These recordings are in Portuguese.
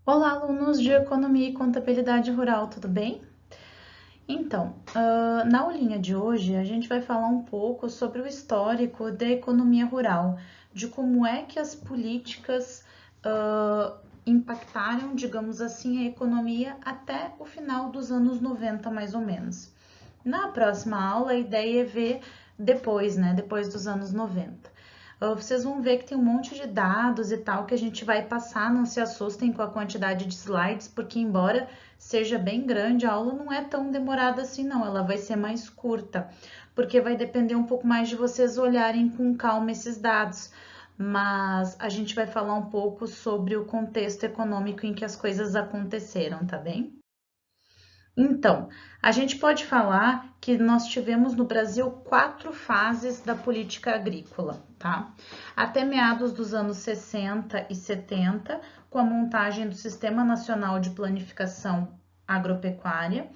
Olá, alunos de Economia e Contabilidade Rural, tudo bem? Então, na aulinha de hoje, a gente vai falar um pouco sobre o histórico da economia rural, de como é que as políticas impactaram, digamos assim, a economia até o final dos anos 90, mais ou menos. Na próxima aula, a ideia é ver depois, né? Depois dos anos 90. Vocês vão ver que tem um monte de dados e tal que a gente vai passar, não se assustem com a quantidade de slides, porque embora seja bem grande, a aula não é tão demorada assim não, ela vai ser mais curta, porque vai depender um pouco mais de vocês olharem com calma esses dados. Mas a gente vai falar um pouco sobre o contexto econômico em que as coisas aconteceram, tá bem? Então, a gente pode falar que nós tivemos no Brasil 4 fases da política agrícola, tá? Até meados dos anos 60 e 70, com a montagem do Sistema Nacional de Planificação Agropecuária,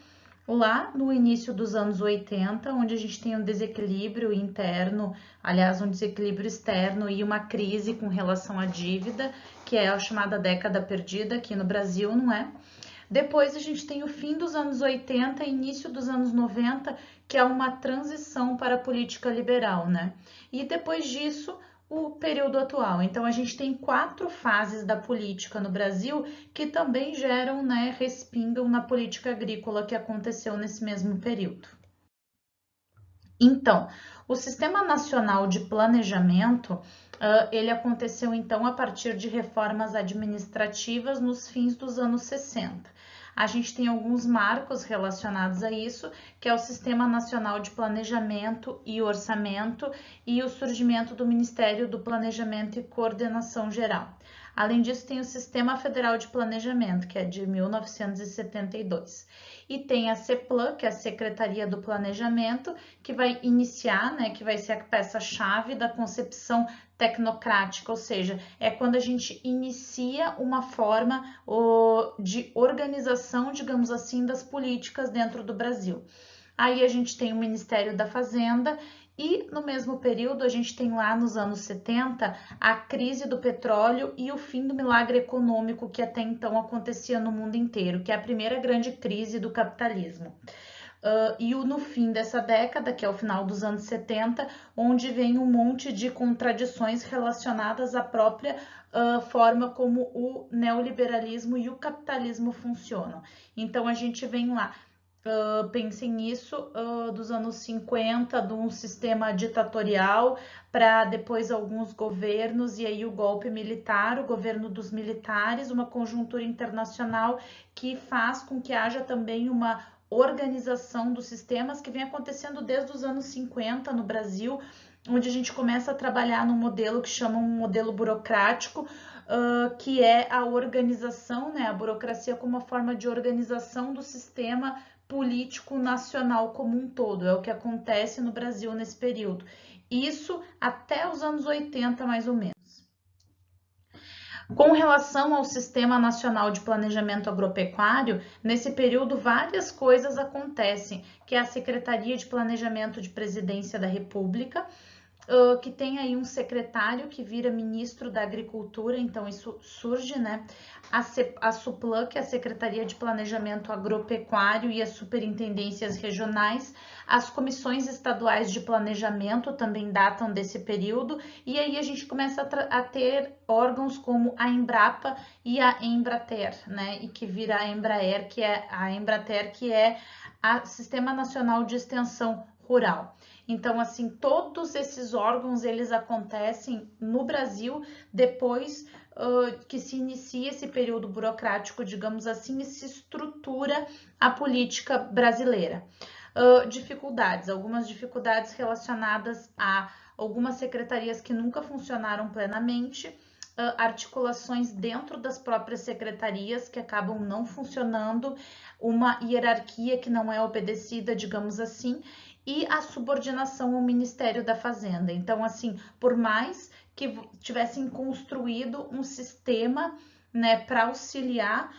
lá no início dos anos 80, onde a gente tem um desequilíbrio interno, aliás, um desequilíbrio externo e uma crise com relação à dívida, que é a chamada década perdida aqui no Brasil, não é? Depois a gente tem o fim dos anos 80 e início dos anos 90, que é uma transição para a política liberal, né? E depois disso, o período atual. Então a gente tem 4 fases da política no Brasil que também geram, né, respingam na política agrícola que aconteceu nesse mesmo período. Então, o Sistema Nacional de Planejamento, ele aconteceu então a partir de reformas administrativas nos fins dos anos 60. A gente tem alguns marcos relacionados a isso, que é o Sistema Nacional de Planejamento e Orçamento e o surgimento do Ministério do Planejamento e Coordenação Geral. Além disso, tem o Sistema Federal de Planejamento, que é de 1972. E tem a CEPLAN, que é a Secretaria do Planejamento, que vai iniciar, né, que vai ser a peça-chave da concepção tecnocrática, ou seja, é quando a gente inicia uma forma de organização, digamos assim, das políticas dentro do Brasil. Aí a gente tem o Ministério da Fazenda e no mesmo período a gente tem lá nos anos 70 a crise do petróleo e o fim do milagre econômico que até então acontecia no mundo inteiro, que é a primeira grande crise do capitalismo. No fim dessa década, que é o final dos anos 70, onde vem um monte de contradições relacionadas à própria forma como o neoliberalismo e o capitalismo funcionam. Então a gente vem lá. Pensem nisso, dos anos 50, de um sistema ditatorial para depois alguns governos e aí o golpe militar, o governo dos militares, uma conjuntura internacional que faz com que haja também uma organização dos sistemas que vem acontecendo desde os anos 50 no Brasil, onde a gente começa a trabalhar num modelo que chama um modelo burocrático, que é a organização, né, a burocracia como uma forma de organização do sistema político nacional como um todo. É o que acontece no Brasil nesse período. Isso até os anos 80, mais ou menos. Com relação ao Sistema Nacional de Planejamento Agropecuário, nesse período várias coisas acontecem, que é a Secretaria de Planejamento de Presidência da República, que tem aí um secretário que vira ministro da Agricultura, então isso surge, né? A SUPLAN, que é a Secretaria de Planejamento Agropecuário e as superintendências regionais, as comissões estaduais de planejamento também datam desse período, e aí a gente começa a ter órgãos como a Embrapa e a Embrater, né? E que vira a Embraer, que é a Embrater, que é a Sistema Nacional de Extensão Rural. Então, assim, todos esses órgãos, eles acontecem no Brasil depois que se inicia esse período burocrático, digamos assim, e se estrutura a política brasileira. Dificuldades, algumas dificuldades relacionadas a algumas secretarias que nunca funcionaram plenamente, articulações dentro das próprias secretarias que acabam não funcionando, uma hierarquia que não é obedecida, digamos assim, e a subordinação ao Ministério da Fazenda. Então, assim, por mais que tivessem construído um sistema, né, para auxiliar,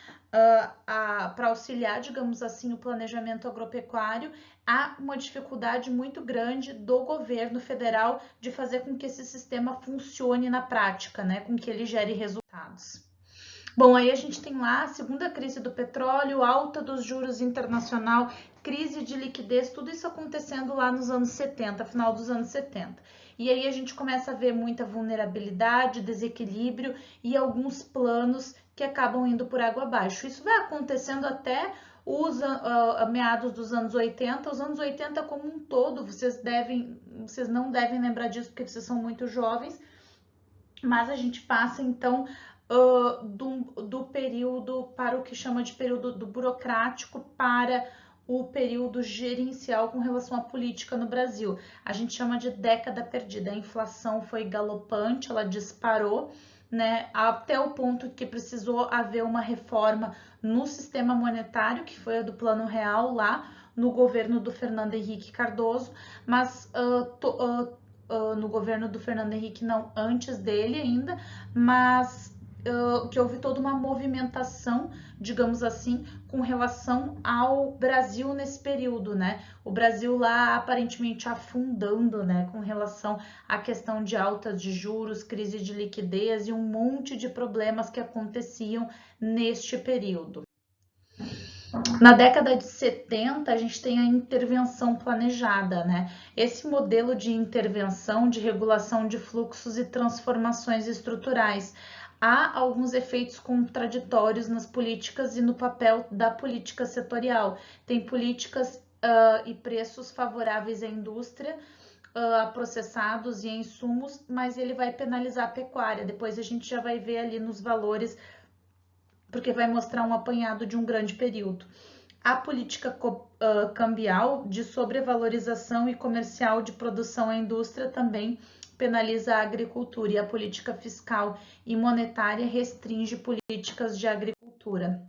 digamos assim, o planejamento agropecuário, há uma dificuldade muito grande do governo federal de fazer com que esse sistema funcione na prática, né, com que ele gere resultados. Bom, aí a gente tem lá a segunda crise do petróleo, alta dos juros internacional, crise de liquidez, tudo isso acontecendo lá nos anos 70, final dos anos 70. E aí a gente começa a ver muita vulnerabilidade, desequilíbrio e alguns planos que acabam indo por água abaixo. Isso vai acontecendo até os meados dos anos 80. Os anos 80 como um todo, vocês não devem lembrar disso porque vocês são muito jovens, mas a gente passa então do período para o que chama de período do burocrático para o período gerencial com relação à política no Brasil. A gente chama de década perdida. A inflação foi galopante, ela disparou, né, até o ponto que precisou haver uma reforma no sistema monetário, que foi a do Plano Real lá no governo do Fernando Henrique Cardoso, mas no governo do Fernando Henrique não, antes dele ainda, mas que houve toda uma movimentação, digamos assim, com relação ao Brasil nesse período, né? O Brasil lá aparentemente afundando, né? Com relação à questão de altas de juros, crise de liquidez e um monte de problemas que aconteciam neste período. Na década de 70, a gente tem a intervenção planejada, né? Esse modelo de intervenção, de regulação de fluxos e transformações estruturais. Há alguns efeitos contraditórios nas políticas e no papel da política setorial. Tem políticas e preços favoráveis à indústria, a processados e a insumos, mas ele vai penalizar a pecuária. Depois a gente já vai ver ali nos valores, porque vai mostrar um apanhado de um grande período. A política cambial de sobrevalorização e comercial de produção à indústria também penaliza a agricultura, e a política fiscal e monetária restringe políticas de agricultura.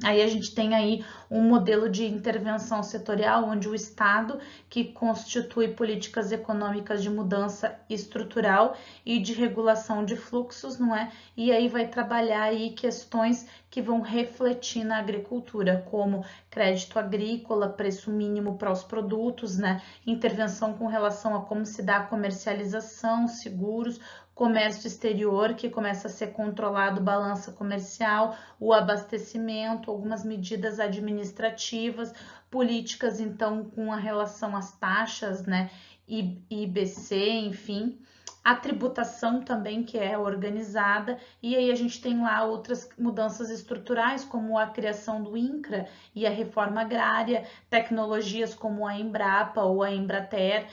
Aí a gente tem aí um modelo de intervenção setorial, onde o Estado, que constitui políticas econômicas de mudança estrutural e de regulação de fluxos, não é? E aí vai trabalhar aí questões que vão refletir na agricultura, como crédito agrícola, preço mínimo para os produtos, né? Intervenção com relação a como se dá a comercialização, seguros, comércio exterior, que começa a ser controlado, balança comercial, o abastecimento, algumas medidas administrativas, políticas, então, com a relação às taxas, né, IBC, enfim, a tributação também, que é organizada, e aí a gente tem lá outras mudanças estruturais, como a criação do INCRA e a reforma agrária, tecnologias como a Embrapa ou a Embrater,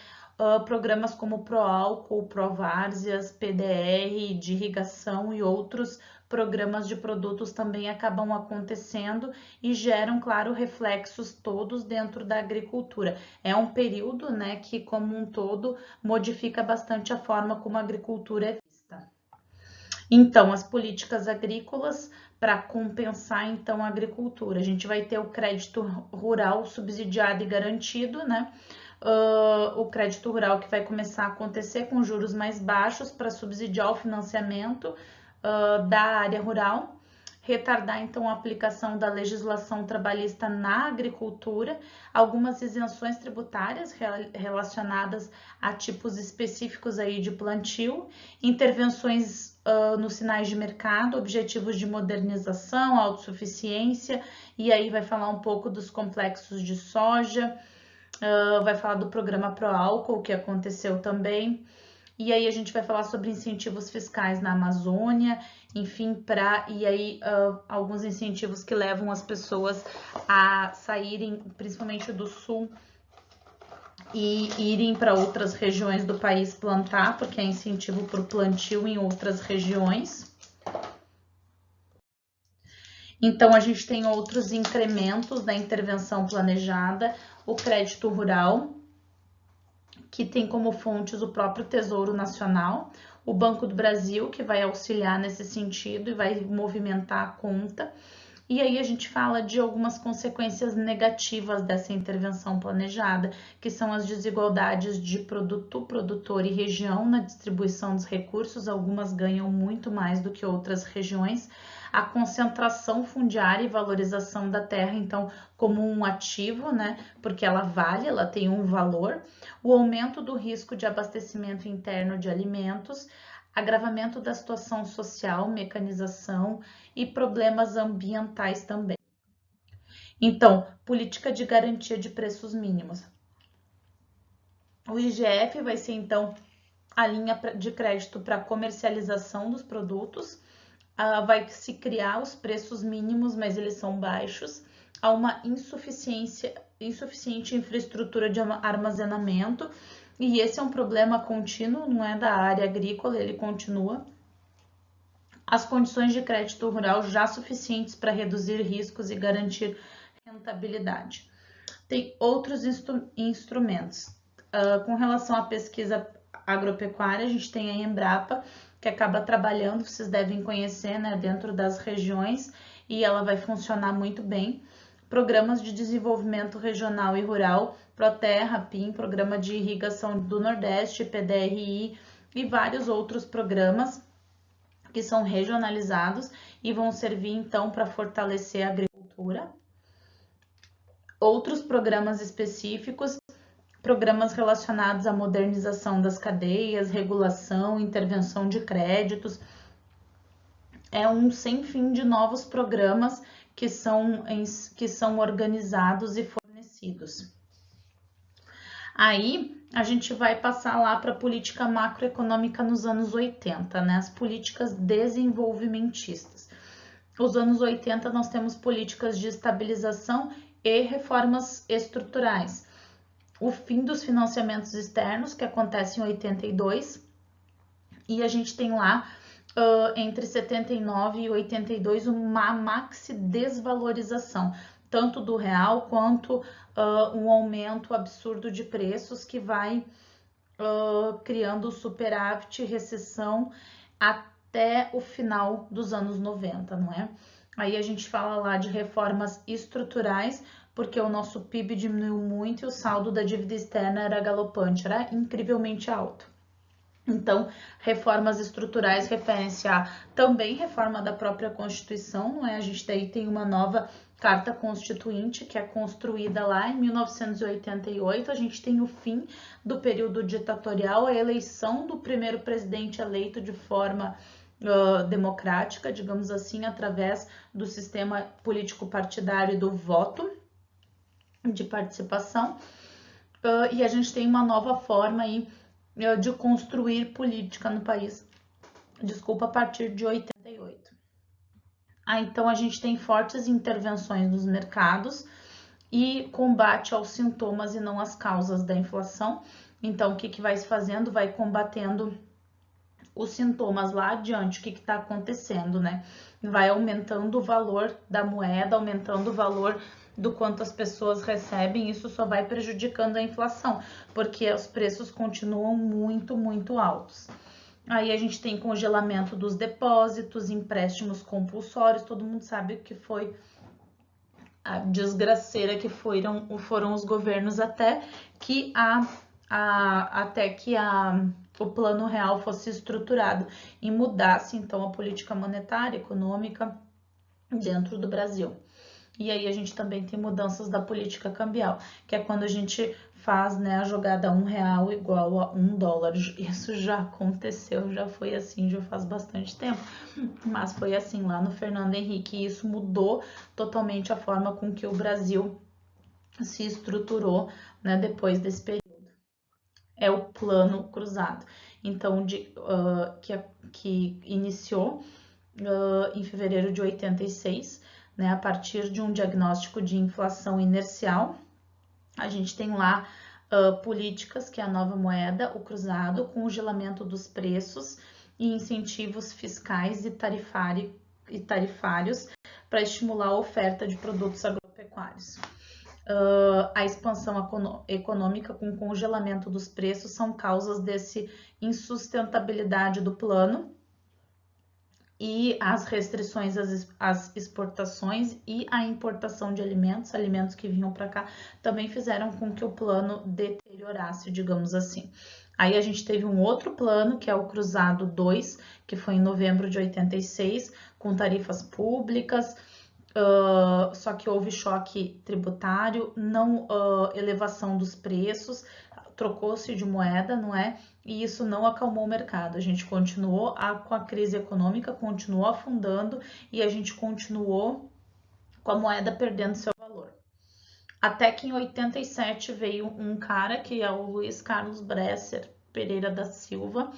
programas como Proálcool, Provárzeas, PDR de irrigação e outros programas de produtos também acabam acontecendo e geram, claro, reflexos todos dentro da agricultura. É um período, né, que como um todo modifica bastante a forma como a agricultura é vista. Então, as políticas agrícolas para compensar então a agricultura. A gente vai ter o crédito rural subsidiado e garantido, né? O crédito rural que vai começar a acontecer com juros mais baixos para subsidiar o financiamento da área rural, retardar então a aplicação da legislação trabalhista na agricultura, algumas isenções tributárias relacionadas a tipos específicos aí de plantio, intervenções nos sinais de mercado, objetivos de modernização, autossuficiência, e aí vai falar um pouco dos complexos de soja, vai falar do programa Proálcool, que aconteceu também, e aí a gente vai falar sobre incentivos fiscais na Amazônia, enfim, e aí alguns incentivos que levam as pessoas a saírem, principalmente do sul, e irem para outras regiões do país plantar, porque é incentivo por plantio em outras regiões. Então, a gente tem outros incrementos da intervenção planejada, o crédito rural, que tem como fontes o próprio Tesouro Nacional, o Banco do Brasil, que vai auxiliar nesse sentido e vai movimentar a conta. E aí a gente fala de algumas consequências negativas dessa intervenção planejada, que são as desigualdades de produto, produtor e região na distribuição dos recursos, algumas ganham muito mais do que outras regiões, a concentração fundiária e valorização da terra, então, como um ativo, né, porque ela vale, ela tem um valor, o aumento do risco de abastecimento interno de alimentos, agravamento da situação social, mecanização e problemas ambientais também. Então, política de garantia de preços mínimos. O IGF vai ser, então, a linha de crédito para comercialização dos produtos, vai se criar os preços mínimos, mas eles são baixos, há uma insuficiente infraestrutura de armazenamento, e esse é um problema contínuo, não é da área agrícola, ele continua. As condições de crédito rural já suficientes para reduzir riscos e garantir rentabilidade. Tem outros instrumentos. Com relação à pesquisa agropecuária, a gente tem a Embrapa, que acaba trabalhando, vocês devem conhecer, né, dentro das regiões, e ela vai funcionar muito bem. Programas de desenvolvimento regional e rural, Proterra, PIM, Programa de Irrigação do Nordeste, PDRI e vários outros programas que são regionalizados e vão servir então para fortalecer a agricultura. Outros programas específicos, programas relacionados à modernização das cadeias, regulação, intervenção de créditos. É um sem fim de novos programas que são organizados e fornecidos. Aí a gente vai passar lá para a política macroeconômica nos anos 80, né? As políticas desenvolvimentistas. Nos anos 80 nós temos políticas de estabilização e reformas estruturais. O fim dos financiamentos externos, que acontece em 82, e a gente tem lá, entre 79 e 82, uma maxi desvalorização, tanto do real quanto um aumento absurdo de preços que vai criando superávit e recessão até o final dos anos 90, não é? Aí a gente fala lá de reformas estruturais, porque o nosso PIB diminuiu muito e o saldo da dívida externa era galopante, era incrivelmente alto. Então, reformas estruturais referem-se a também reforma da própria Constituição, não é? A gente daí tem uma nova Carta Constituinte que é construída lá em 1988, a gente tem o fim do período ditatorial, a eleição do primeiro presidente eleito de forma democrática, digamos assim, através do sistema político partidário e do voto de participação, e a gente tem uma nova forma aí de construir política no país, a partir de 88. Então a gente tem fortes intervenções nos mercados e combate aos sintomas e não às causas da inflação. Então o que vai se fazendo? Vai combatendo os sintomas lá adiante, o que está acontecendo, né? Vai aumentando o valor da moeda, aumentando o valor do quanto as pessoas recebem, isso só vai prejudicando a inflação, porque os preços continuam muito, muito altos. Aí a gente tem congelamento dos depósitos, empréstimos compulsórios, todo mundo sabe o que foi a desgraceira que foram os governos até que o plano real fosse estruturado e mudasse então a política monetária, econômica dentro do Brasil. E aí a gente também tem mudanças da política cambial, que é quando a gente faz, né, a jogada R$1 igual a $1. Isso já aconteceu, já foi assim, já faz bastante tempo, mas foi assim lá no Fernando Henrique, e isso mudou totalmente a forma com que o Brasil se estruturou, né, depois desse período. É o plano cruzado, então que iniciou em fevereiro de 86, né, a partir de um diagnóstico de inflação inercial. A gente tem lá políticas, que é a nova moeda, o cruzado, congelamento dos preços e incentivos fiscais e tarifários para estimular a oferta de produtos agropecuários. A expansão econômica com congelamento dos preços são causas desse insustentabilidade do plano, e as restrições às exportações e à importação de alimentos que vinham para cá, também fizeram com que o plano deteriorasse, digamos assim. Aí a gente teve um outro plano, que é o Cruzado 2, que foi em novembro de 86, com tarifas públicas, só que houve choque tributário, não elevação dos preços, trocou-se de moeda, não é? E isso não acalmou o mercado. A gente continuou com a crise econômica, continuou afundando e a gente continuou com a moeda perdendo seu valor. Até que em 87 veio um cara, que é o Luiz Carlos Bresser Pereira da Silva,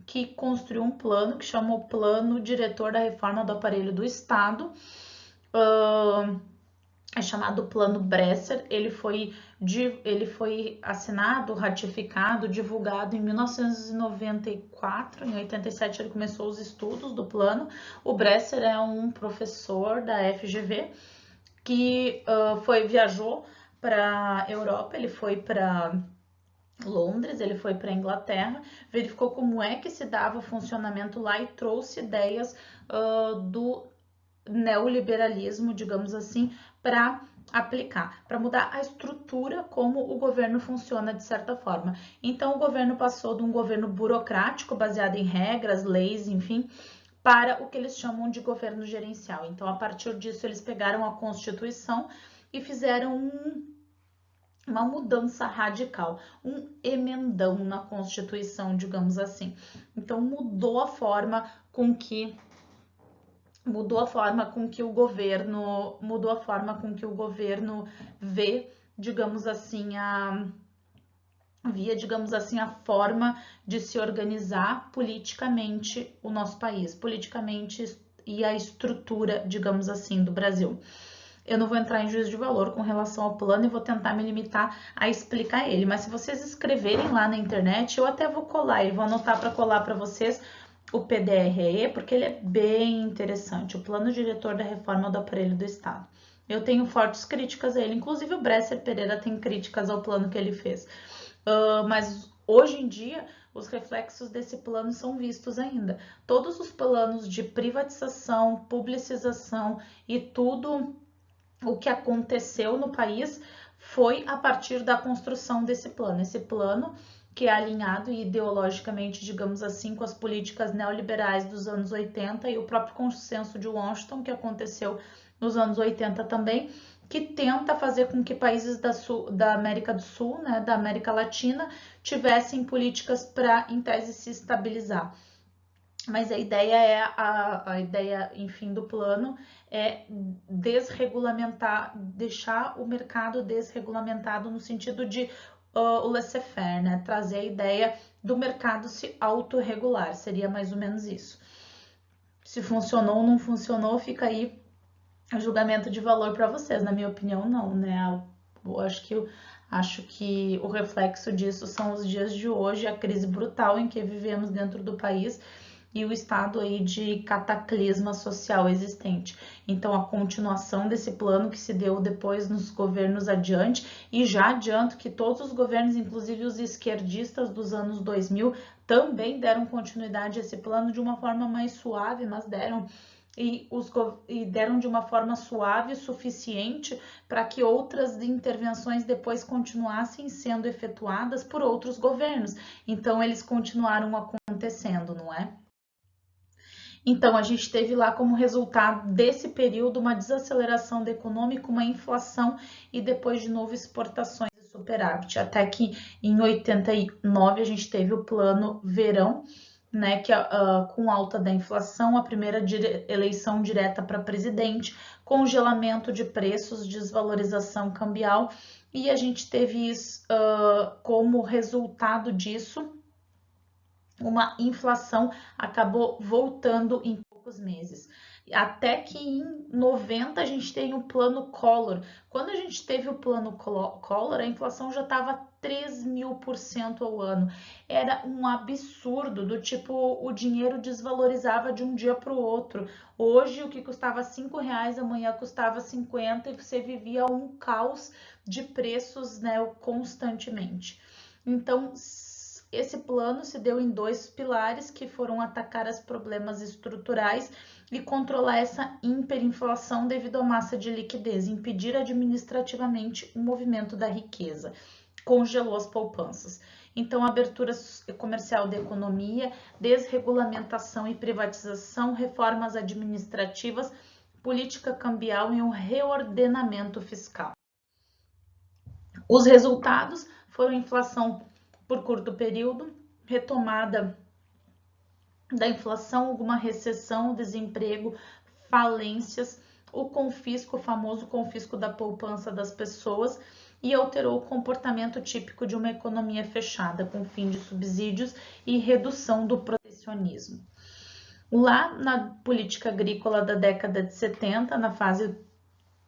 que construiu um plano que chamou Plano Diretor da Reforma do Aparelho do Estado, é chamado Plano Bresser. Ele foi assinado, ratificado, divulgado em 1994. Em 87 ele começou os estudos do plano. O Bresser é um professor da FGV que viajou para a Europa, ele foi para Londres, ele foi para a Inglaterra, verificou como é que se dava o funcionamento lá e trouxe ideias do neoliberalismo, digamos assim, para aplicar, para mudar a estrutura como o governo funciona de certa forma. Então, o governo passou de um governo burocrático, baseado em regras, leis, enfim, para o que eles chamam de governo gerencial. Então, a partir disso, eles pegaram a Constituição e fizeram uma mudança radical, um emendão na Constituição, digamos assim. Então, mudou a forma com que o governo vê, digamos assim, a forma de se organizar politicamente o nosso país, politicamente e a estrutura, digamos assim, do Brasil. Eu não vou entrar em juízo de valor com relação ao plano e vou tentar me limitar a explicar ele, mas se vocês escreverem lá na internet, eu até vou colar, e vou anotar para colar para vocês o PDRE, porque ele é bem interessante, o Plano Diretor da Reforma do Aparelho do Estado. Eu tenho fortes críticas a ele, inclusive o Bresser Pereira tem críticas ao plano que ele fez. Mas hoje em dia os reflexos desse plano são vistos ainda. Todos os planos de privatização, publicização e tudo o que aconteceu no país foi a partir da construção desse plano. Esse plano que é alinhado ideologicamente, digamos assim, com as políticas neoliberais dos anos 80 e o próprio consenso de Washington, que aconteceu nos anos 80 também, que tenta fazer com que países da América do Sul, né, da América Latina, tivessem políticas para, em tese, se estabilizar. Mas a ideia, enfim, do plano é desregulamentar, deixar o mercado desregulamentado no sentido de o laissez-faire, né? Trazer a ideia do mercado se autorregular, seria mais ou menos isso. Se funcionou ou não funcionou, fica aí o julgamento de valor para vocês. Na minha opinião, não, né? Eu acho que o reflexo disso são os dias de hoje, a crise brutal em que vivemos dentro do país e o estado aí de cataclisma social existente. Então, a continuação desse plano que se deu depois nos governos adiante, e já adianto que todos os governos, inclusive os esquerdistas dos anos 2000, também deram continuidade a esse plano de uma forma mais suave, mas deram de uma forma suave o suficiente para que outras intervenções depois continuassem sendo efetuadas por outros governos. Então, eles continuaram acontecendo, não é? Então, a gente teve lá como resultado desse período uma desaceleração da econômica, uma inflação e depois de novo exportações e superávit. Até que em 89 a gente teve o plano verão, né, que com alta da inflação, a primeira eleição direta para presidente, congelamento de preços, desvalorização cambial, e a gente teve isso como resultado disso uma inflação acabou voltando em poucos meses. Até que em 90 a gente tem o plano Collor. Quando a gente teve o plano Collor, a inflação já estava 3.000% ao ano. Era um absurdo, do tipo, o dinheiro desvalorizava de um dia para o outro. Hoje, o que custava R$5, amanhã custava 50 e você vivia um caos de preços, né, constantemente. Então, esse plano se deu em dois pilares, que foram atacar os problemas estruturais e controlar essa hiperinflação devido à massa de liquidez, impedir administrativamente o movimento da riqueza, congelou as poupanças. Então, abertura comercial da economia, desregulamentação e privatização, reformas administrativas, política cambial e um reordenamento fiscal. Os resultados foram inflação por curto período, retomada da inflação, alguma recessão, desemprego, falências, o confisco, o famoso confisco da poupança das pessoas, e alterou o comportamento típico de uma economia fechada, com fim de subsídios e redução do protecionismo. Lá na política agrícola da década de 70, na fase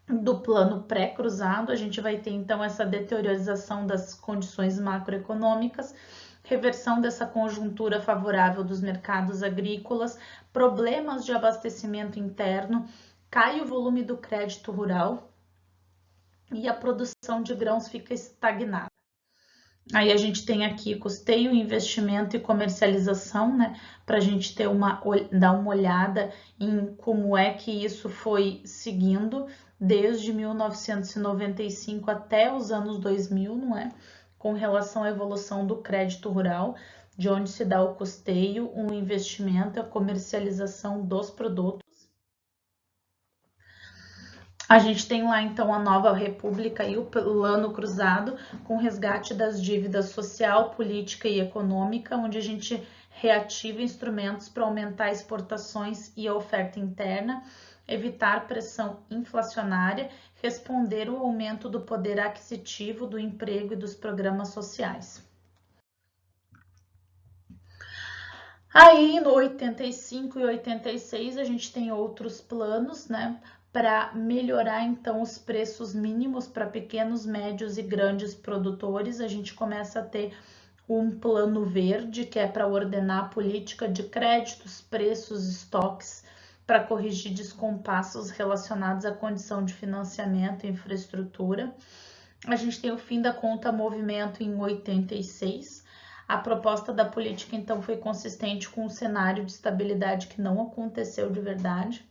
do plano pré-cruzado, a gente vai ter então essa deteriorização das condições macroeconômicas, reversão dessa conjuntura favorável dos mercados agrícolas, problemas de abastecimento interno, cai o volume do crédito rural e a produção de grãos fica estagnada. Aí a gente tem aqui custeio, investimento e comercialização, né? Para a gente dar uma olhada em como é que isso foi seguindo desde 1995 até os anos 2000, não é? Com relação à evolução do crédito rural, de onde se dá o custeio, o investimento e a comercialização dos produtos. A gente tem lá então a nova república e o plano cruzado com resgate das dívidas social, política e econômica, onde a gente reativa instrumentos para aumentar exportações e a oferta interna, evitar pressão inflacionária, responder ao aumento do poder aquisitivo, do emprego e dos programas sociais. Aí no 85 e 86 a gente tem outros planos, né? Para melhorar então os preços mínimos para pequenos, médios e grandes produtores. A gente começa a ter um plano verde, que é para ordenar a política de créditos, preços, estoques, para corrigir descompassos relacionados à condição de financiamento e infraestrutura. A gente tem o fim da conta movimento em 86. A proposta da política então foi consistente com um cenário de estabilidade que não aconteceu de verdade.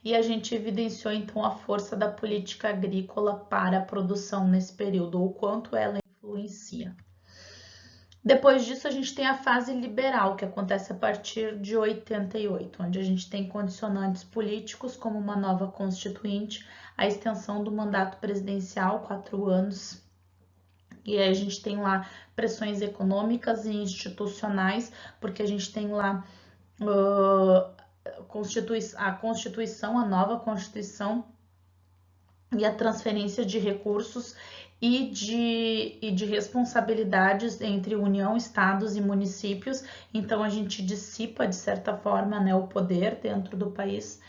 E a gente evidenciou então a força da política agrícola para a produção nesse período, ou quanto ela influencia. Depois disso, a gente tem a fase liberal, que acontece a partir de 88, onde a gente tem condicionantes políticos, como uma nova constituinte, a extensão do mandato presidencial, 4 anos, e aí a gente tem lá pressões econômicas e institucionais, porque a gente tem lá a Constituição, a nova Constituição e a transferência de recursos e de responsabilidades entre União, Estados e municípios. Então a gente dissipa, de certa forma, né, o poder dentro do país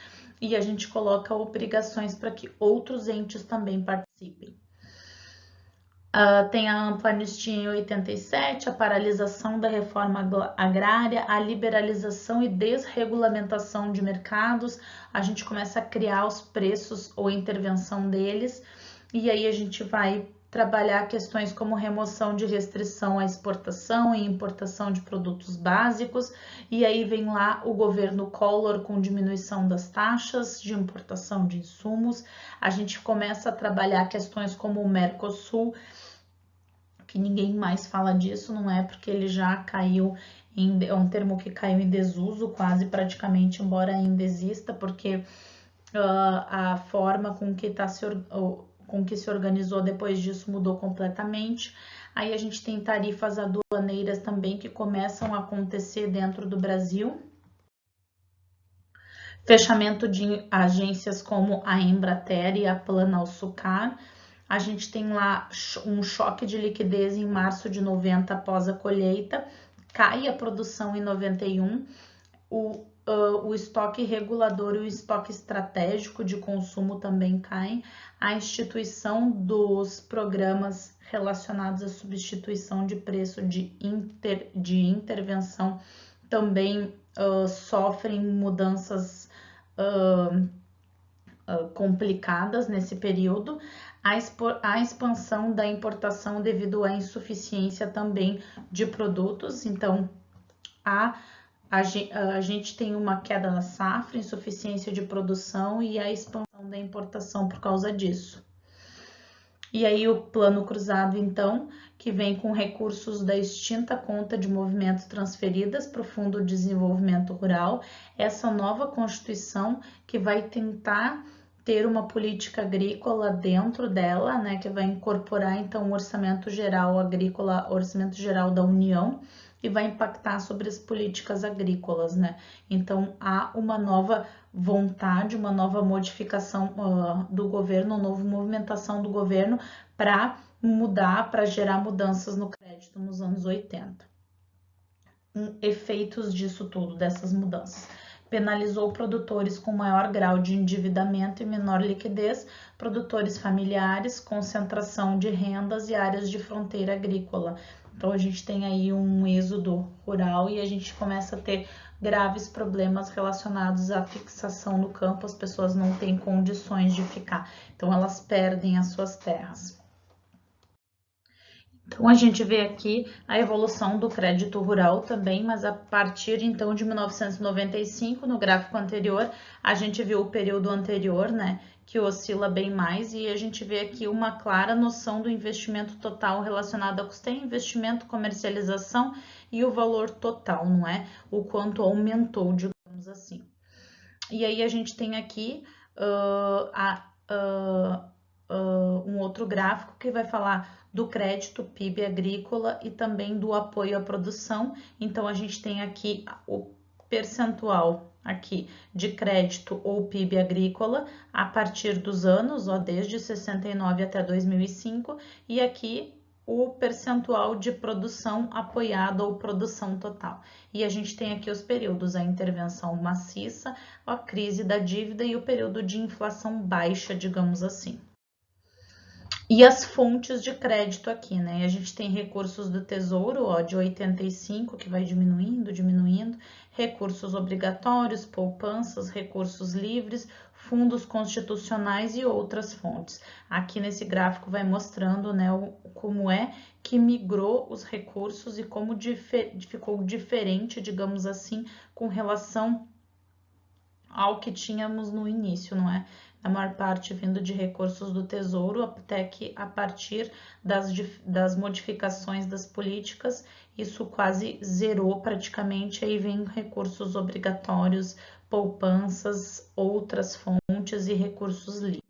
e a gente coloca obrigações para que outros entes também participem. Tem a ampla anistia em 87, a paralisação da reforma agrária, a liberalização e desregulamentação de mercados, a gente começa a criar os preços ou intervenção deles, e aí a gente vai trabalhar questões como remoção de restrição à exportação e importação de produtos básicos, e aí vem lá o governo Collor com diminuição das taxas de importação de insumos, a gente começa a trabalhar questões como o Mercosul, que ninguém mais fala disso, não é? Porque ele já caiu é um termo que caiu em desuso quase praticamente, embora ainda exista, porque a forma com que se organizou depois disso mudou completamente. Aí a gente tem tarifas aduaneiras também que começam a acontecer dentro do Brasil. Fechamento de agências como a Embrater e a Planalsucar. A gente tem lá um choque de liquidez em março de 90 após a colheita, cai a produção em 91, o estoque regulador e o estoque estratégico de consumo também caem, a instituição dos programas relacionados à substituição de preço de intervenção também sofrem mudanças complicadas nesse período, a expansão da importação devido à insuficiência também de produtos, então a gente tem uma queda na safra, insuficiência de produção e a expansão da importação por causa disso. E aí o plano cruzado, então, que vem com recursos da extinta conta de movimentos transferidas para o Fundo de Desenvolvimento Rural, essa nova Constituição que vai tentar ter uma política agrícola dentro dela, né, que vai incorporar então o orçamento geral agrícola, orçamento geral da União, e vai impactar sobre as políticas agrícolas, né? Então há uma nova vontade, uma nova modificação do governo, uma nova movimentação do governo para mudar, para gerar mudanças no crédito nos anos 80. Efeitos disso tudo, dessas mudanças. Penalizou produtores com maior grau de endividamento e menor liquidez, produtores familiares, concentração de rendas e áreas de fronteira agrícola. Então a gente tem aí um êxodo rural e a gente começa a ter graves problemas relacionados à fixação no campo, as pessoas não têm condições de ficar, então elas perdem as suas terras. Então a gente vê aqui a evolução do crédito rural também, mas a partir então de 1995, no gráfico anterior, a gente viu o período anterior, né, que oscila bem mais, e a gente vê aqui uma clara noção do investimento total relacionado a custeio, investimento, comercialização e o valor total, não é? O quanto aumentou, digamos assim. E aí a gente tem aqui um outro gráfico que vai falar do crédito PIB agrícola e também do apoio à produção. Então a gente tem aqui o percentual aqui de crédito ou PIB agrícola a partir dos anos, ó, desde 69 até 2005, e aqui o percentual de produção apoiada ou produção total. E a gente tem aqui os períodos, a intervenção maciça, a crise da dívida e o período de inflação baixa, digamos assim. E as fontes de crédito aqui, né? A gente tem recursos do Tesouro, ó, de 85, que vai diminuindo, recursos obrigatórios, poupanças, recursos livres, fundos constitucionais e outras fontes. Aqui nesse gráfico vai mostrando, né, como é que migrou os recursos e como ficou diferente, digamos assim, com relação ao que tínhamos no início, não é? A maior parte vindo de recursos do Tesouro, até que a partir das modificações das políticas, isso quase zerou praticamente, aí vem recursos obrigatórios, poupanças, outras fontes e recursos livres.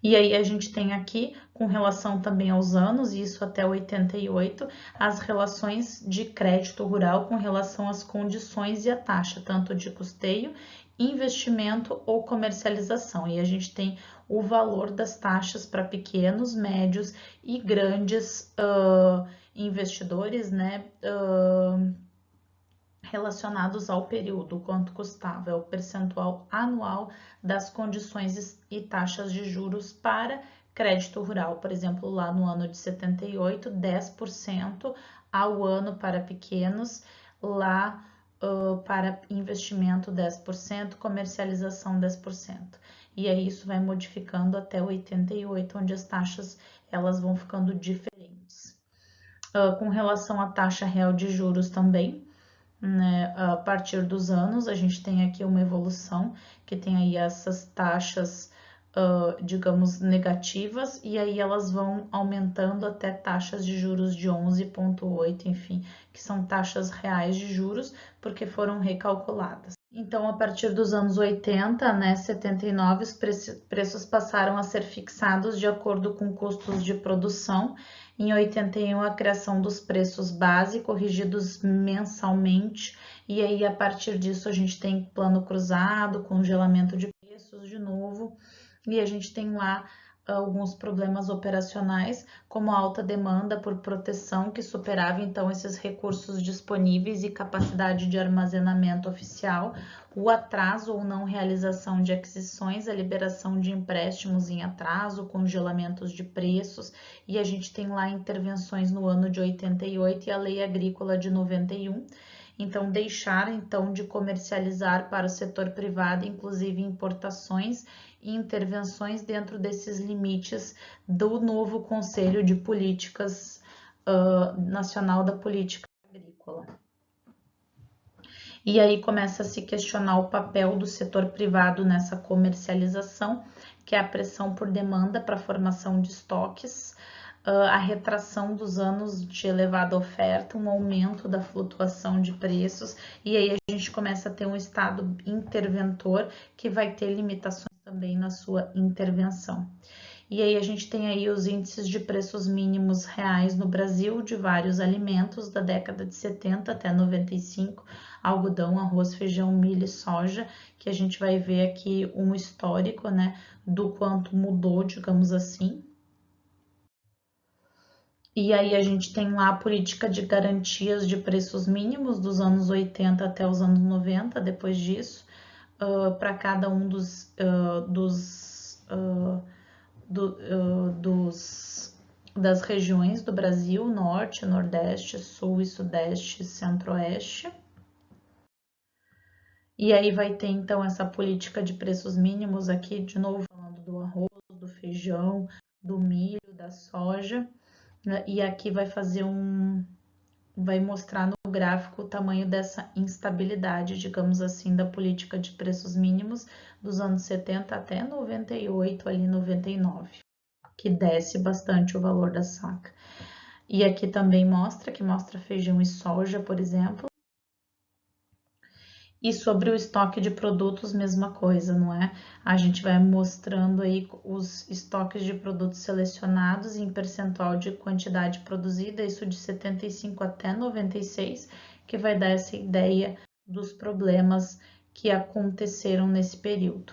E aí a gente tem aqui, com relação também aos anos, isso até 88, as relações de crédito rural com relação às condições e a taxa, tanto de custeio, investimento ou comercialização. E a gente tem o valor das taxas para pequenos, médios e grandes investidores, né? Relacionados ao período, quanto custava, é o percentual anual das condições e taxas de juros para crédito rural. Por exemplo, lá no ano de 78, 10% ao ano para pequenos, lá para investimento 10%, comercialização 10%. E aí isso vai modificando até 88, onde as taxas elas vão ficando diferentes. Com relação à taxa real de juros também, né, a partir dos anos, a gente tem aqui uma evolução que tem aí essas taxas, digamos, negativas, e aí elas vão aumentando até taxas de juros de 11,8, enfim, que são taxas reais de juros, porque foram recalculadas. Então, a partir dos anos 80, né, 79, os preços passaram a ser fixados de acordo com custos de produção. Em 81, a criação dos preços base, corrigidos mensalmente, e aí a partir disso a gente tem plano cruzado, congelamento de preços de novo, e a gente tem lá alguns problemas operacionais, como a alta demanda por proteção, que superava então esses recursos disponíveis e capacidade de armazenamento oficial, o atraso ou não realização de aquisições, a liberação de empréstimos em atraso, congelamentos de preços, e a gente tem lá intervenções no ano de 88 e a Lei Agrícola de 91. Então, deixar então de comercializar para o setor privado, inclusive importações e intervenções dentro desses limites do novo Conselho de Políticas Nacional da Política Agrícola. E aí começa a se questionar o papel do setor privado nessa comercialização, que é a pressão por demanda para a formação de estoques, a retração dos anos de elevada oferta, um aumento da flutuação de preços, e aí a gente começa a ter um estado interventor que vai ter limitações também na sua intervenção. E aí a gente tem aí os índices de preços mínimos reais no Brasil de vários alimentos da década de 70 até 95, algodão, arroz, feijão, milho e soja, que a gente vai ver aqui um histórico, né, do quanto mudou, digamos assim. E aí a gente tem lá a política de garantias de preços mínimos dos anos 80 até os anos 90, depois disso, para cada um das regiões do Brasil, Norte, Nordeste, Sul e Sudeste, Centro-Oeste. E aí vai ter então essa política de preços mínimos aqui, de novo falando do arroz, do feijão, do milho, da soja, né? E aqui vai mostrar no gráfico o tamanho dessa instabilidade, digamos assim, da política de preços mínimos dos anos 70 até 98, ali 99, que desce bastante o valor da saca. E aqui também mostra feijão e soja, por exemplo. E sobre o estoque de produtos, mesma coisa, não é? A gente vai mostrando aí os estoques de produtos selecionados em percentual de quantidade produzida, isso de 75 até 96, que vai dar essa ideia dos problemas que aconteceram nesse período.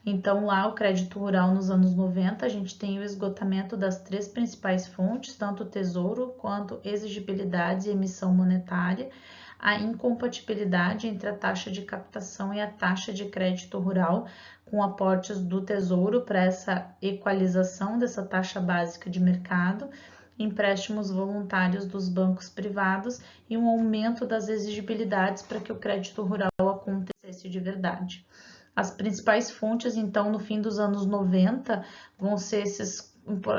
Então, lá o crédito rural nos anos 90, a gente tem o esgotamento das três principais fontes, tanto o tesouro quanto exigibilidades e emissão monetária, a incompatibilidade entre a taxa de captação e a taxa de crédito rural, com aportes do Tesouro para essa equalização dessa taxa básica de mercado, empréstimos voluntários dos bancos privados e um aumento das exigibilidades para que o crédito rural acontecesse de verdade. As principais fontes, então, no fim dos anos 90, vão ser esses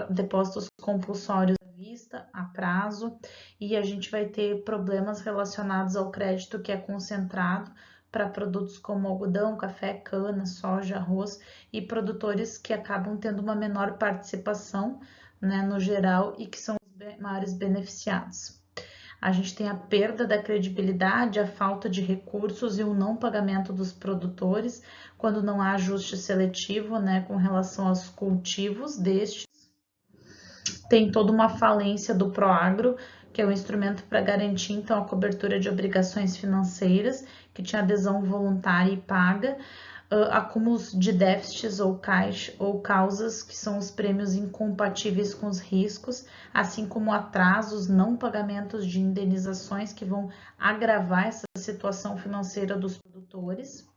depósitos compulsórios à vista, a prazo, e a gente vai ter problemas relacionados ao crédito que é concentrado para produtos como algodão, café, cana, soja, arroz e produtores que acabam tendo uma menor participação, né, no geral, e que são os maiores beneficiados. A gente tem a perda da credibilidade, a falta de recursos e o não pagamento dos produtores, quando não há ajuste seletivo, né, com relação aos cultivos destes. Tem toda uma falência do Proagro, que é um instrumento para garantir então a cobertura de obrigações financeiras, que tinha adesão voluntária e paga, acúmulos de déficits ou caixa ou causas, que são os prêmios incompatíveis com os riscos, assim como atrasos, não pagamentos de indenizações que vão agravar essa situação financeira dos produtores.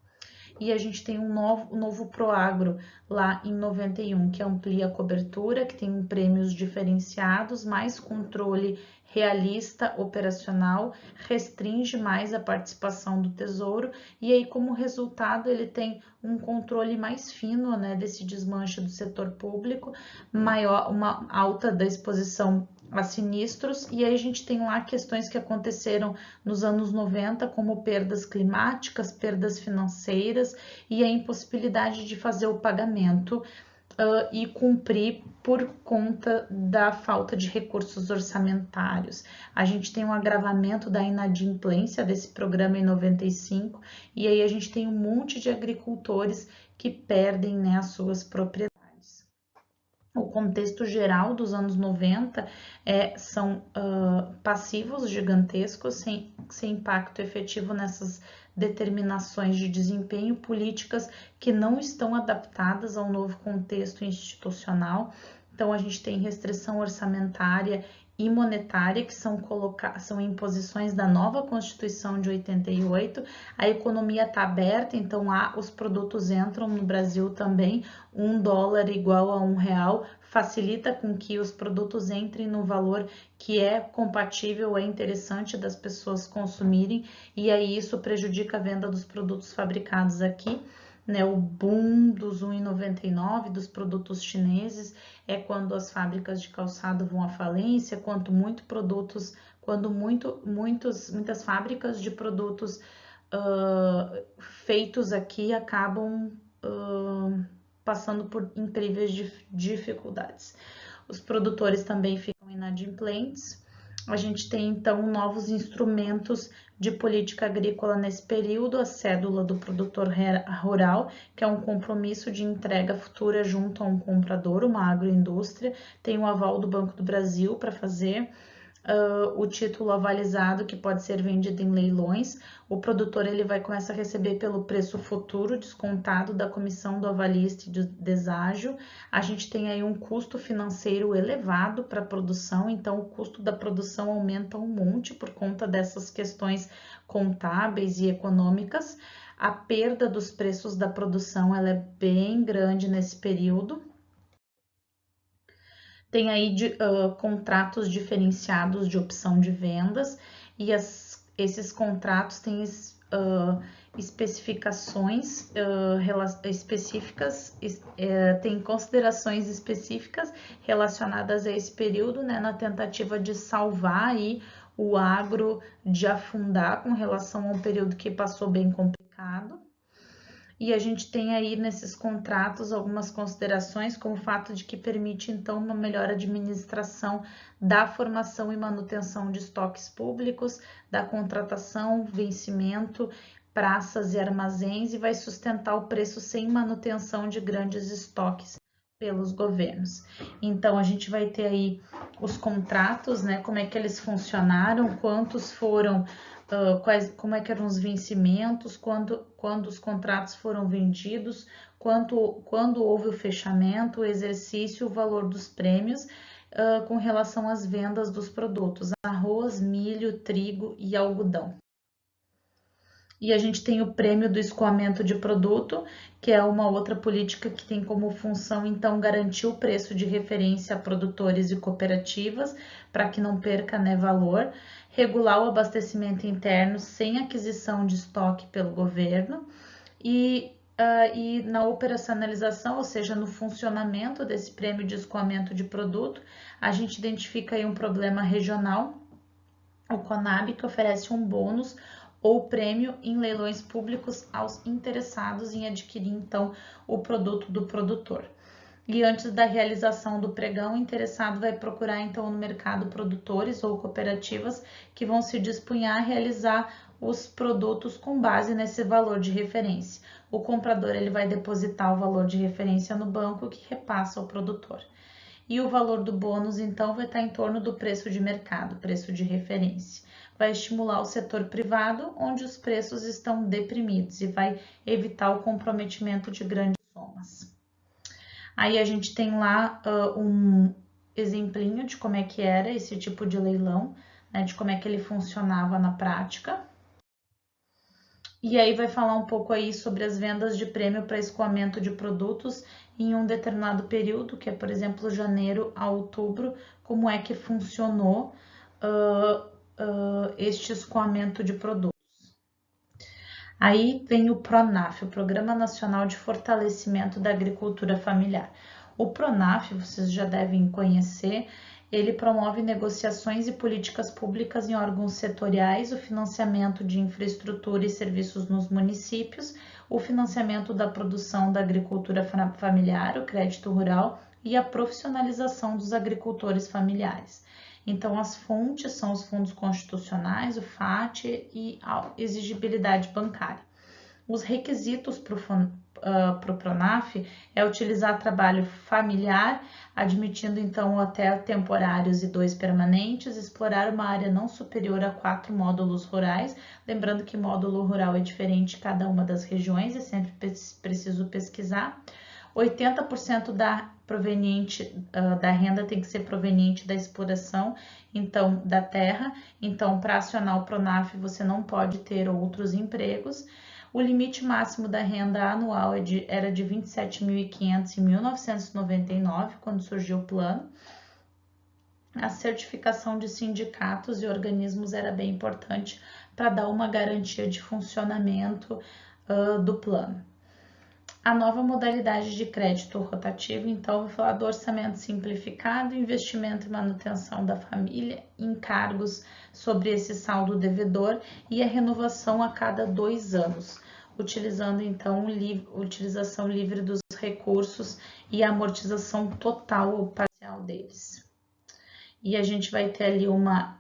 E a gente tem um novo Proagro lá em 91, que amplia a cobertura, que tem prêmios diferenciados, mais controle realista operacional, restringe mais a participação do Tesouro e aí como resultado ele tem um controle mais fino, né, desse desmanche do setor público, uma alta da exposição a sinistros, e aí a gente tem lá questões que aconteceram nos anos 90, como perdas climáticas, perdas financeiras e a impossibilidade de fazer o pagamento e cumprir por conta da falta de recursos orçamentários. A gente tem um agravamento da inadimplência desse programa em 95, e aí a gente tem um monte de agricultores que perdem, né, as suas propriedades. O contexto geral dos anos 90 são passivos gigantescos, sem impacto efetivo nessas determinações de desempenho, políticas que não estão adaptadas ao novo contexto institucional. Então, a gente tem restrição orçamentária e monetária, que são imposições da nova Constituição de 88. A economia está aberta, então os produtos entram no Brasil também. $1 igual a R$1 facilita com que os produtos entrem no valor que é compatível, é interessante das pessoas consumirem, e aí isso prejudica a venda dos produtos fabricados aqui. Né, o boom dos 1,99 dos produtos chineses é quando as fábricas de calçado vão à falência, quando muitas fábricas de produtos feitos aqui acabam passando por incríveis dificuldades. Os produtores também ficam inadimplentes A gente tem, então, novos instrumentos de política agrícola nesse período, a cédula do produtor rural, que é um compromisso de entrega futura junto a um comprador, uma agroindústria, tem o aval do Banco do Brasil para fazer, o título avalizado, que pode ser vendido em leilões. O produtor ele vai começar a receber pelo preço futuro descontado da comissão do avalista e de deságio. A gente tem aí um custo financeiro elevado para a produção, então o custo da produção aumenta um monte por conta dessas questões contábeis e econômicas. A perda dos preços da produção ela é bem grande nesse período. Tem aí contratos diferenciados de opção de vendas e esses contratos têm especificações específicas, tem considerações específicas relacionadas a esse período, né, na tentativa de salvar aí o agro de afundar com relação a um período que passou bem complicado. E a gente tem aí nesses contratos algumas considerações, como o fato de que permite então uma melhor administração da formação e manutenção de estoques públicos, da contratação, vencimento, praças e armazéns, e vai sustentar o preço sem manutenção de grandes estoques pelos governos. Então a gente vai ter aí os contratos, né, como é que eles funcionaram, quantos foram, como é que eram os vencimentos, quando os contratos foram vendidos, quando houve o fechamento, o exercício, o valor dos prêmios, com relação às vendas dos produtos, arroz, milho, trigo e algodão. E a gente tem o prêmio do escoamento de produto, que é uma outra política que tem como função, então, garantir o preço de referência a produtores e cooperativas, para que não perca, né, valor, regular o abastecimento interno sem aquisição de estoque pelo governo e na operacionalização, ou seja, no funcionamento desse prêmio de escoamento de produto, a gente identifica aí um problema regional, o CONAB, que oferece um bônus ou prêmio em leilões públicos aos interessados em adquirir, então, o produto do produtor. E antes da realização do pregão, o interessado vai procurar, então, no mercado produtores ou cooperativas que vão se dispunhar a realizar os produtos com base nesse valor de referência. O comprador ele vai depositar o valor de referência no banco que repassa ao produtor. E o valor do bônus, então, vai estar em torno do preço de mercado, preço de referência. Vai estimular o setor privado, onde os preços estão deprimidos, e vai evitar o comprometimento de grandes somas. Aí a gente tem lá um exemplinho de como é que era esse tipo de leilão, né, de como é que ele funcionava na prática. E aí vai falar um pouco aí sobre as vendas de prêmio para escoamento de produtos em um determinado período, que é, por exemplo, janeiro a outubro, como é que funcionou este escoamento de produtos. Aí vem o PRONAF, o Programa Nacional de Fortalecimento da Agricultura Familiar. O PRONAF, vocês já devem conhecer, ele promove negociações e políticas públicas em órgãos setoriais, o financiamento de infraestrutura e serviços nos municípios, o financiamento da produção da agricultura familiar, o crédito rural e a profissionalização dos agricultores familiares. Então, as fontes são os fundos constitucionais, o FAT e a exigibilidade bancária. Os requisitos para o PRONAF é utilizar trabalho familiar, admitindo então até temporários e 2 permanentes, explorar uma área não superior a 4 módulos rurais, lembrando que módulo rural é diferente em cada uma das regiões, é sempre preciso pesquisar. 80% da renda tem que ser proveniente da exploração, então, da terra. Então, para acionar o PRONAF, você não pode ter outros empregos. O limite máximo da renda anual era de 27.500 em 1999, quando surgiu o plano. A certificação de sindicatos e organismos era bem importante para dar uma garantia de funcionamento do plano. A nova modalidade de crédito rotativo, então, vou falar do orçamento simplificado, investimento e manutenção da família, encargos sobre esse saldo devedor e a renovação a cada 2 anos, utilizando, então, utilização livre dos recursos e a amortização total ou parcial deles. E a gente vai ter ali uma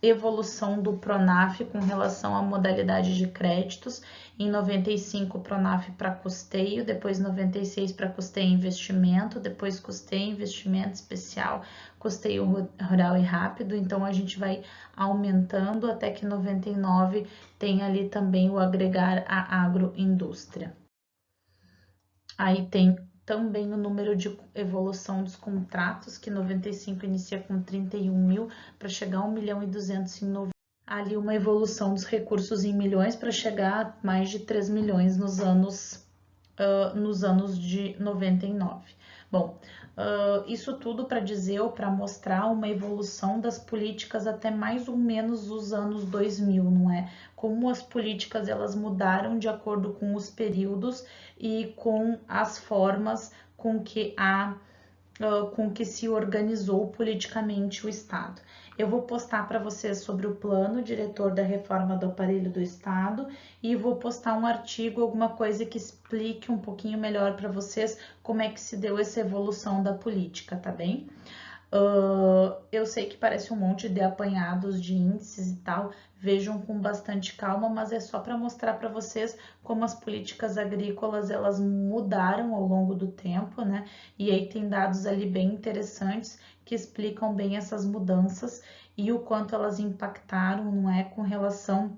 evolução do Pronaf com relação à modalidade de créditos. Em 95, Pronaf para custeio, depois 96 para custeio e investimento, depois custeio e investimento especial, custeio rural e rápido. Então, a gente vai aumentando até que 99 tem ali também o agregar a agroindústria. Aí tem também o número de evolução dos contratos, que 95 inicia com 31 mil para chegar a 1 milhão e 200 em 90. Ali uma evolução dos recursos em milhões para chegar a mais de 3 milhões nos anos de 99. Bom, isso tudo para dizer ou para mostrar uma evolução das políticas até mais ou menos os anos 2000, não é? Como as políticas elas mudaram de acordo com os períodos e com as formas com que se organizou politicamente o Estado. Eu vou postar para vocês sobre o plano diretor da reforma do aparelho do Estado e vou postar um artigo, alguma coisa que explique um pouquinho melhor para vocês como é que se deu essa evolução da política, tá bem? Eu sei que parece um monte de apanhados de índices e tal, vejam com bastante calma, mas é só para mostrar para vocês como as políticas agrícolas elas mudaram ao longo do tempo, né? E aí tem dados ali bem interessantes que explicam bem essas mudanças e o quanto elas impactaram, não é, com relação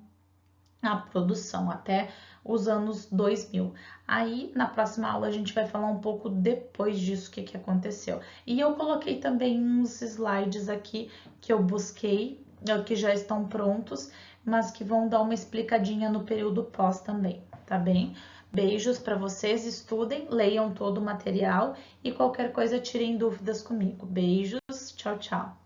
à produção até os anos 2000. Aí, na próxima aula, a gente vai falar um pouco depois disso, o que aconteceu. E eu coloquei também uns slides aqui que eu busquei, que já estão prontos, mas que vão dar uma explicadinha no período pós também, tá bem? Beijos para vocês, estudem, leiam todo o material e qualquer coisa tirem dúvidas comigo. Beijos, tchau, tchau.